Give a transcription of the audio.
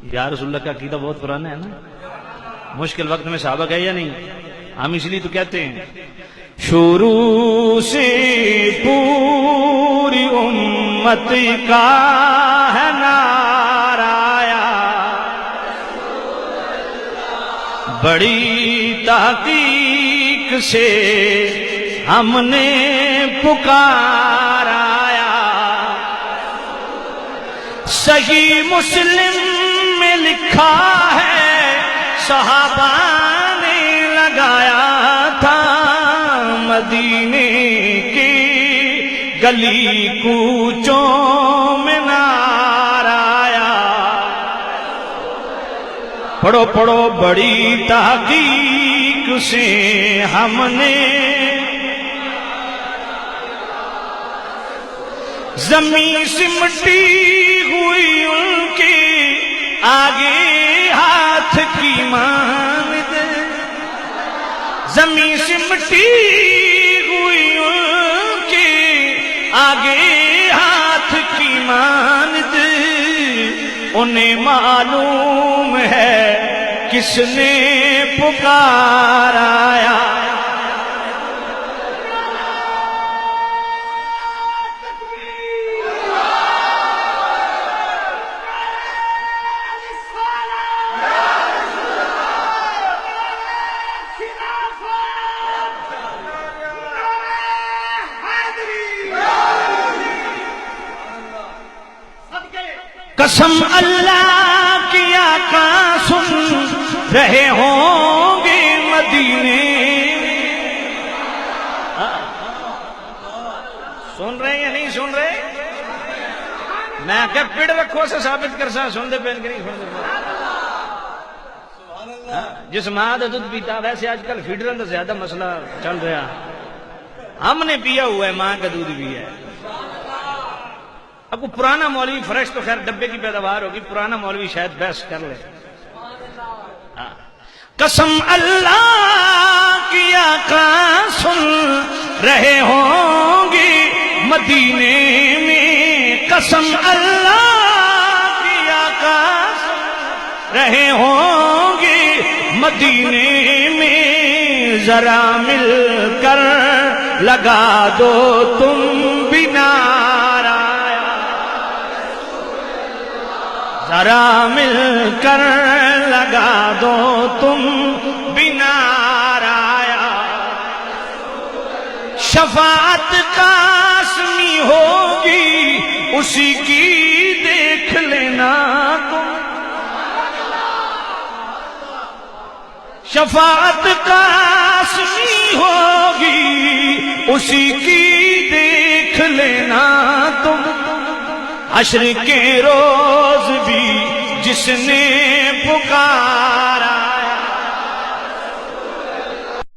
یا رسول اللہ کا عقیدہ بہت پرانا ہے نا، مشکل وقت میں صحابہ گئے یا نہیں؟ ہم اس لیے تو کہتے ہیں شروع سے پوری امت کا ہے نعرایا، بڑی تحقیق سے ہم نے پکارایا، صحیح مسلم میں لکھا ہے صحابہ نے لگایا تھا، مدینے کی گلی کوچوں میں نعرایا، پڑھو پڑھو بڑی تحقیق سے ہم نے زمین سمٹی ہوئی ان کے آگے ہاتھ کی مانند، زمین سمٹی ہوئی ان کے آگے ہاتھ کی مانند، انہیں معلوم ہے کس نے پکارایا، قسم اللہ کی آقا سن رہے ہوں گے مدینے، سن رہے یا نہیں سن رہے؟ میں کہ پیڑ رکھو سے ثابت کر سا سن دے پہن کے نہیں سن دے، جس ماں دا دودھ پیتا ویسے آج کل فیڈرن تو زیادہ مسئلہ چل رہا، ہم نے پیا ہوا ہے ماں کا دودھ بھی ہے۔ اب کو پرانا مولوی فریش تو خیر ڈبے کی پیداوار ہوگی، پرانا مولوی شاید بحث کر لے۔ قسم اللہ کی آقا سن رہے ہوں گے مدینے میں، قسم اللہ کی آقا سن رہے ہوں گے مدینے میں، ذرا مل کر لگا دو تم بھی نعرہ، ذرا مل کر لگا دو تم بھی نعرایا، شفاعت قاسمی ہوگی اسی کی دیکھ لینا تم، شفاعت قاسمی ہوگی اسی کی دیکھ لینا تم، حشر کے روز بھی جس نے پکارا